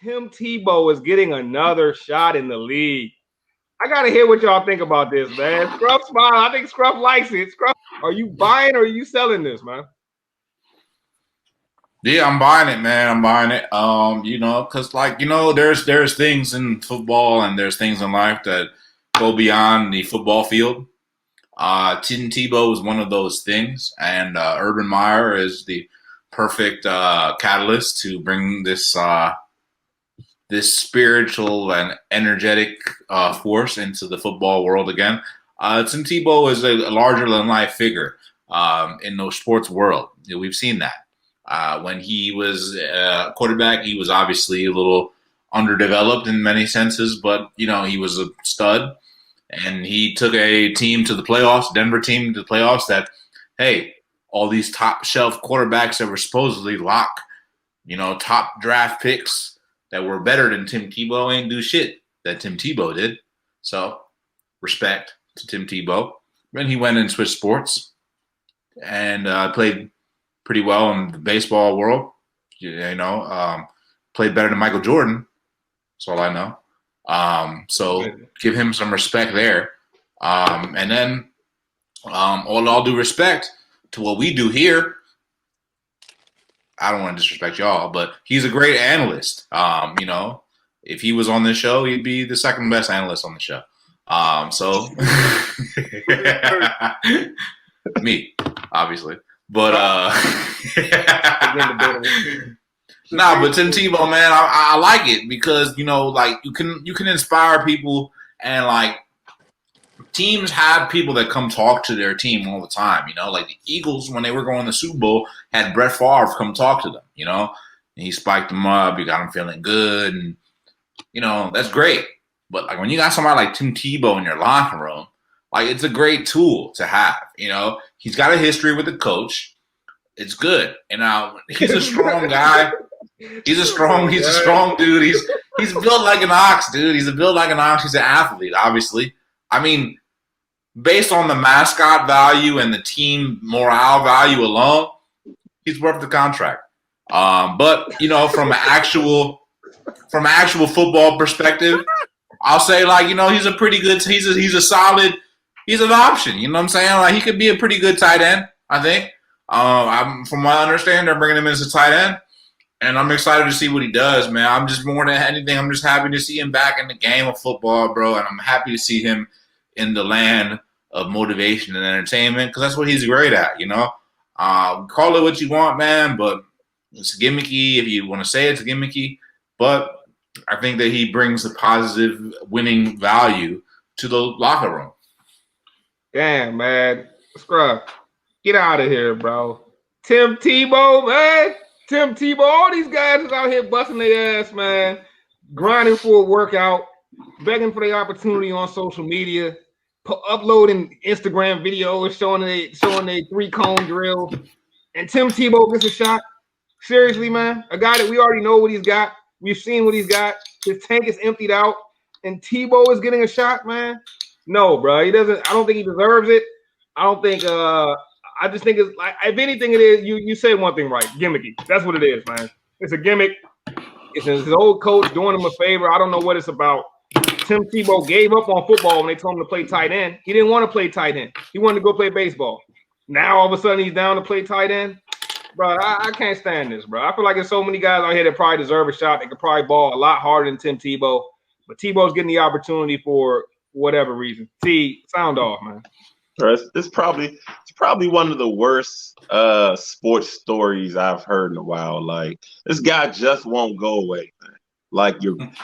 Tim Tebow is getting another shot in the league. I gotta hear what y'all think about this, man. Scruff smile. I think Scruff likes it. Scruff, are you buying or are you selling this, man? Yeah, I'm buying it, man. I'm buying it. Because there's things in football and there's things in life that go beyond the football field. Tim Tebow is one of those things, and Urban Meyer is the perfect catalyst to bring this spiritual and energetic force into the football world again. Tim Tebow is a larger than life figure in the sports world. We've seen that. When he was quarterback, he was obviously a little underdeveloped in many senses, but he was a stud, and he took a team to the playoffs, Denver team to the playoffs. That, hey, all these top shelf quarterbacks that were supposedly top draft picks that were better than Tim Tebow ain't do shit that Tim Tebow did. So respect to Tim Tebow. Then he went and switched sports and played pretty well in the baseball world. Played better than Michael Jordan. That's all I know. So give him some respect there. And then all due respect to what we do here, I don't want to disrespect y'all, but he's a great analyst. If he was on this show, he'd be the second best analyst on the show. Me, obviously. But but Tim Tebow, man, I like it because you can inspire people, and teams have people that come talk to their team all the time. Like the Eagles, when they were going to the Super Bowl, had Brett Favre come talk to them. And he spiked them up. He got them feeling good, and that's great. But when you got somebody like Tim Tebow in your locker room, it's a great tool to have. He's got a history with the coach. It's good. He's a strong guy. He's a strong dude. He's built like an ox, dude. He's built like an ox. He's an athlete, obviously. I mean, based on the mascot value and the team morale value alone, he's worth the contract. But from actual football perspective, I'll say he's a pretty good. He's a solid. He's an option. You know what I'm saying? He could be a pretty good tight end, I think. From what I understand, they're bringing him in as a tight end, and I'm excited to see what he does, man. I'm just more than anything, I'm just happy to see him back in the game of football, bro, and I'm happy to see him in the land of motivation and entertainment because that's what he's great at, Call it what you want, man, but it's gimmicky. If you want to say it's gimmicky, but I think that he brings a positive winning value to the locker room. Damn, man. Scrub. Get out of here, bro. Tim Tebow, man. Tim Tebow. All these guys is out here busting their ass, man. Grinding for a workout, begging for the opportunity on social media, uploading Instagram videos showing they 3-cone drill. And Tim Tebow gets a shot. Seriously, man. A guy that we already know what he's got. We've seen what he's got. His tank is emptied out. And Tebow is getting a shot, man. No, bro. He doesn't. I don't think he deserves it. I don't think I just think it's if anything it is, you said one thing right. Gimmicky. That's what it is, man. It's a gimmick. It's his old coach doing him a favor. I don't know what it's about. Tim Tebow gave up on football when they told him to play tight end. He didn't want to play tight end. He wanted to go play baseball. Now all of a sudden he's down to play tight end. Bro, I can't stand this, bro. I feel like there's so many guys out here that probably deserve a shot. They could probably ball a lot harder than Tim Tebow. But Tebow's getting the opportunity for whatever reason. Sound off, man. It's probably one of the worst sports stories I've heard in a while. This guy just won't go away, man.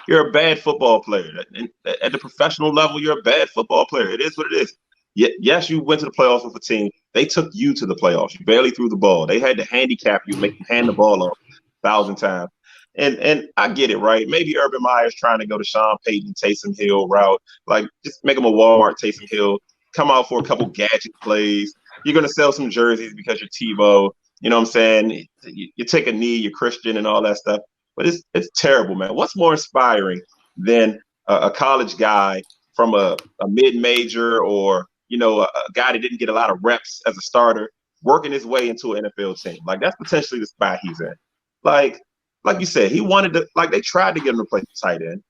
You're a bad football player. At the professional level, you're a bad football player. It is what it is. Yes, you went to the playoffs with a team. They took you to the playoffs. You barely threw the ball. They had to handicap you, make you hand the ball off 1,000 times. And I get it, right? Maybe Urban Meyer's trying to go to Sean Payton, Taysom Hill route. Just make him a Walmart Taysom Hill. Come out for a couple gadget plays. You're going to sell some jerseys because you're Tebow. You know what I'm saying? You take a knee, you're Christian and all that stuff. But it's terrible, man. What's more inspiring than a college guy from a mid-major or, a guy that didn't get a lot of reps as a starter working his way into an NFL team? That's potentially the spot he's in. like you said, he wanted to, like they tried to get him to play tight end.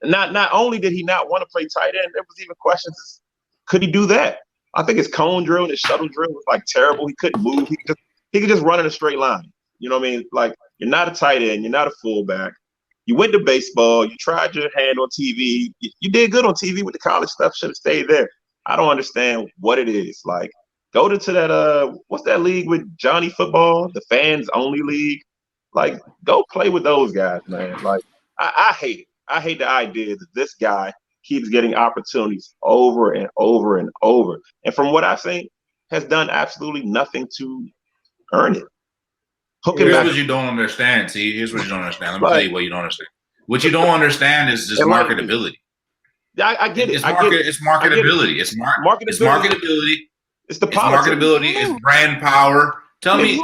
And not only did he not want to play tight end, there was even questions, could he do that? I think his cone drill and his shuttle drill was like terrible. He couldn't move. He could just run in a straight line. You know what I mean? Like, you're not a tight end, you're not a fullback. You went to baseball, you tried your hand on TV. You did good on TV with the college stuff, should have stayed there. I don't understand what it is. Like, go to that what's that league with Johnny Football, the fans only league? Like, go play with those guys, man. Like, I hate it. I hate the idea that this guy keeps getting opportunities over and over and over. And from what I've seen, has done absolutely nothing to earn it. Here's what you don't understand. See, here's what you don't understand. Let me tell you what you don't understand. What you don't understand is just marketability. I get it. It's marketability. It's marketability. It's the politics. It's marketability. It's brand power. Tell me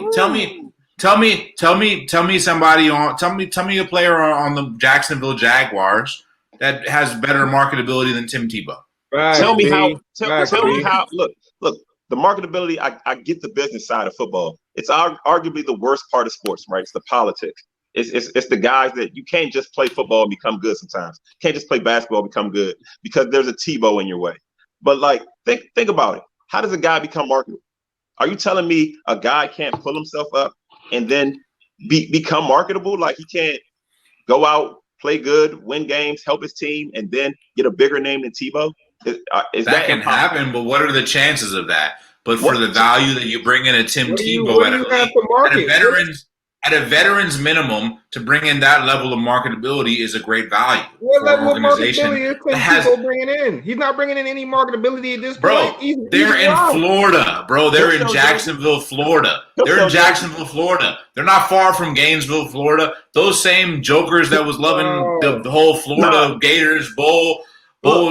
a player on the Jacksonville Jaguars that has better marketability than Tim Tebow. Right, tell me how. Look. The marketability. I get the business side of football. It's arguably the worst part of sports, right? It's the politics. It's the guys that you can't just play football and become good sometimes. You can't just play basketball and become good because there's a Tebow in your way. But like, think about it. How does a guy become marketable? Are you telling me a guy can't pull himself up and then become marketable? Like, he can't go out, play good, win games, help his team, and then get a bigger name than Tebow? Is that can happen, but what are the chances of that? But for the value that you bring in a Tim Tebow at a veteran's minimum, to bring in that level of marketability is a great value. What level of marketability is Tim Tebow bringing in? He's not bringing in any marketability at this point. They're in Florida, bro. They're in Jacksonville, Florida. They're in Jacksonville, Florida. They're not far from Gainesville, Florida. Those same jokers that was loving the whole Florida Gators Bowl,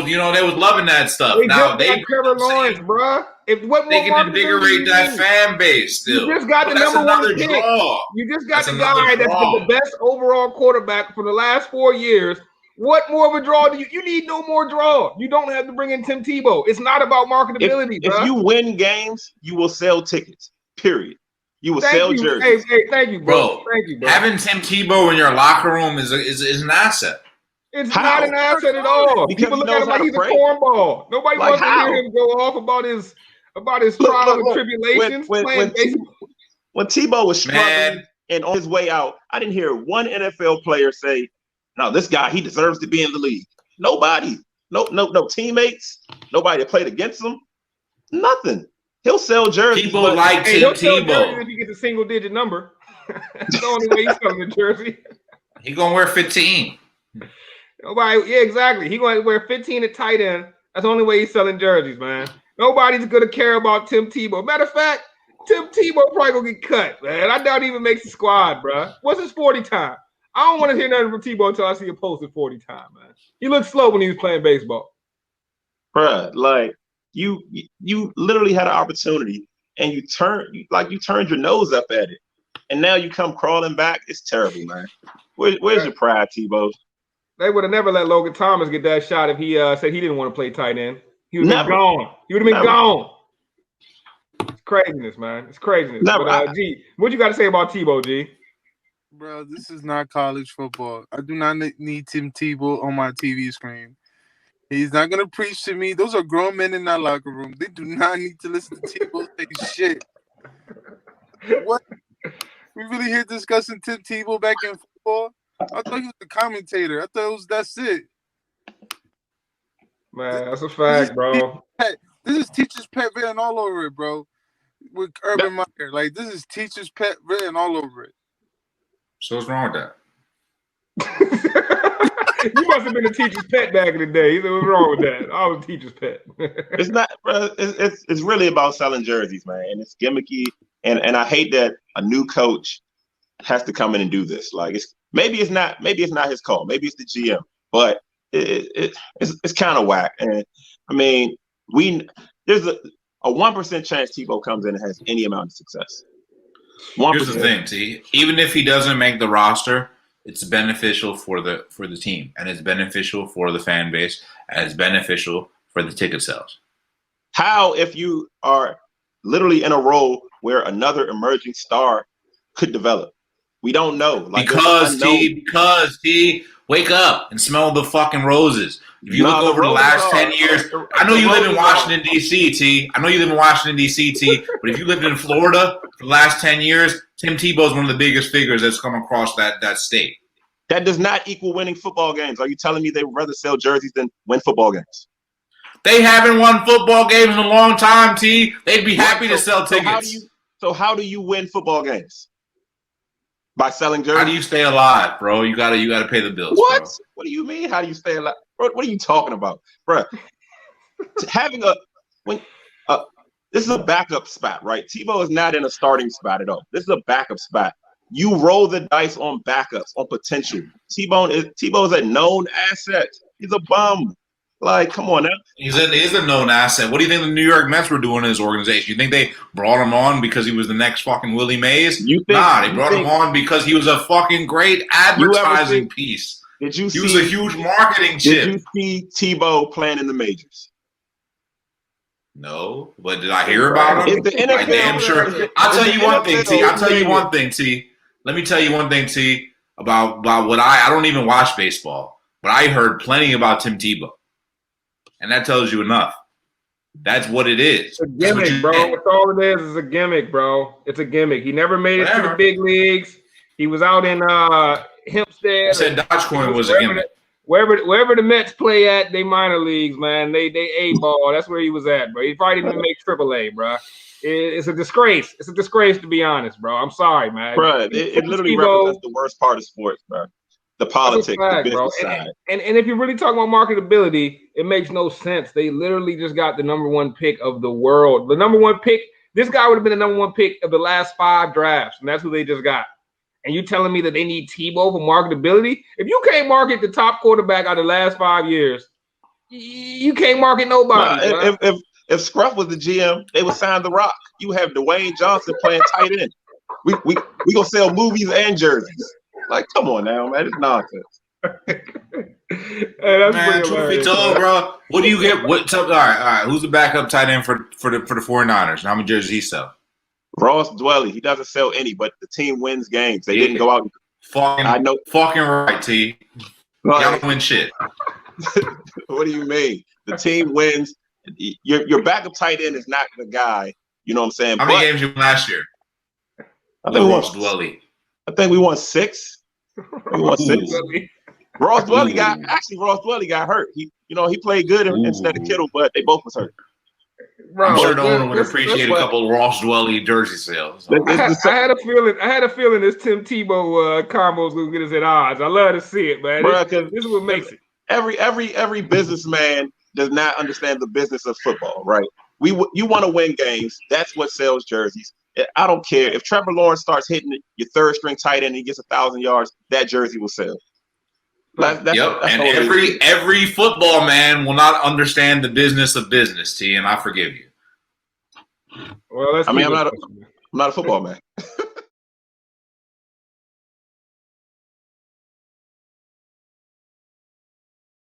you know, they was loving that stuff. Now they Trevor Lawrence, bro. They can invigorate that fan base still. You just got the number one pick. You just got the guy that's the best overall quarterback for the last 4 years. What more of a draw do you need? No more draw. You don't have to bring in Tim Tebow. It's not about marketability, bro. If you win games, you will sell tickets. Period. You will sell jerseys. Hey, thank you, bro. Thank you, bro. Having Tim Tebow in your locker room is an asset. It's not an asset at all. Because people look at him like he's a cornball. Nobody wants to hear him go off about his trials and tribulations. When Tebow was struggling and on his way out, I didn't hear one NFL player say, "No, this guy, he deserves to be in the league." Nobody. No teammates. Nobody that played against him. Nothing. He'll sell jerseys. People like Tim Tebow. If he gets a single-digit number, that's the only way he's selling the jersey. He gonna wear 15. Nobody. Yeah, exactly. He gonna wear 15 at tight end. That's the only way he's selling jerseys, man. Nobody's gonna care about Tim Tebow. Matter of fact, Tim Tebow probably gonna get cut, man. I doubt he even makes the squad, bro. What's his 40 time? I don't want to hear nothing from Tebow until I see a post at 40 time, man. He looked slow when he was playing baseball. Bruh, like you literally had an opportunity and you turned your nose up at it, and now you come crawling back. It's terrible, man. Where's your pride, Tebow? They would have never let Logan Thomas get that shot if he said he didn't want to play tight end. He would have been gone. He would have been gone. It's craziness, man. It's craziness. But, G, what you got to say about Tebow, G? Bro, this is not college football. I do not need Tim Tebow on my TV screen. He's not going to preach to me. Those are grown men in that locker room. They do not need to listen to Tebow say shit. What? We really here discussing Tim Tebow back in football? I thought he was the commentator. I thought that's it. Man, that's a fact, bro. This is teacher's pet written all over it, bro. With Urban Meyer. Like, this is teacher's pet written all over it. So what's wrong with that? You must have been a teacher's pet back in the day. What's wrong with that? I was a teacher's pet. It's not, bro. It's really about selling jerseys, man. And it's gimmicky. And I hate that a new coach has to come in and do this. Like, maybe it's not his call. Maybe it's the GM. But it's kind of whack. And I mean, there's a 1% chance Tebow comes in and has any amount of success. 1%. Here's the thing, T. Even if he doesn't make the roster, it's beneficial for the team, and it's beneficial for the fan base, and it's beneficial for the ticket sales. How if you are literally in a role where another emerging star could develop? We don't know. Like because T, wake up and smell the fucking roses. If you look over the last 10 years, I know you live in Washington, D.C., T. I know you live in Washington, D.C., T. But if you lived in Florida for the last 10 years, Tim Tebow is one of the biggest figures that's come across that state. That does not equal winning football games. Are you telling me they would rather sell jerseys than win football games? They haven't won football games in a long time, T. They'd be happy to sell tickets. So how do you win football games? By selling jerseys? How do you stay alive, bro? You gotta pay the bills. What? Bro. What do you mean? How do you stay alive? Bro, what are you talking about, bro? This is a backup spot, right? Tebow is not in a starting spot at all. This is a backup spot. You roll the dice on backups, on potential. Tebow is a known asset. He's a bum. Like, come on now. He's a known asset. What do you think the New York Mets were doing in his organization? You think they brought him on because he was the next fucking Willie Mays? They brought him on because he was a fucking great advertising piece. He was a huge marketing chip. Did you see Tebow playing in the majors? No, but did I hear about him? I damn sure. I'll tell you one thing, T. I'll tell you one thing, T. Let me tell you one thing, T. About what I don't even watch baseball, but I heard plenty about Tim Tebow. And that tells you enough. That's what it is. It's a gimmick, bro. That's all it is. It's a gimmick, bro. It's a gimmick. He never made it to the big leagues. He was out in Hempstead. I said Dogecoin was a gimmick. Wherever the Mets play at, they minor leagues, man. They A-ball. That's where he was at, bro. He probably didn't make AAA, bro. It's a disgrace. It's a disgrace, to be honest, bro. I'm sorry, man. Bro, it literally represents the worst part of sports, bro. The politics, the business side. And if you're really talking about marketability, it makes no sense. They literally just got the number one pick of the world. The number one pick, this guy would have been the number one pick of the last 5 drafts, and that's who they just got. And you telling me that they need Tebow for marketability? If you can't market the top quarterback out of the last 5 years, you can't market nobody. If Scruff was the GM, they would sign The Rock. You have Dwayne Johnson playing tight end. We gonna sell movies and jerseys. Like, come on now, man. It's nonsense. Hey, man, truth be told, bro, what do you get? All right. Who's the backup tight end for the 49ers? And how many jerseys he sell? Ross Dwelly. He doesn't sell any, but the team wins games. They didn't go out. Fucking right, T. Y'all don't win shit. What do you mean? The team wins. Your backup tight end is not the guy. You know what I'm saying? How many games you won last year? Ross Dwelly. I think we won 6. We won 6. Ross Dwelly got hurt. He played good instead of Kittle, but they both was hurt. Bro, I'm sure the owner would appreciate a couple of Ross Dwelly jersey sales. I had a feeling this Tim Tebow combo is gonna get us at odds. I love to see it, man. This is what makes it. Every businessman does not understand the business of football, right? You want to win games. That's what sells jerseys. I don't care if Trevor Lawrence starts hitting your third string tight end and he gets 1,000 yards. That jersey will sell. That's every football man will not understand the business of business, T, and I forgive you. Well, I'm not a football man.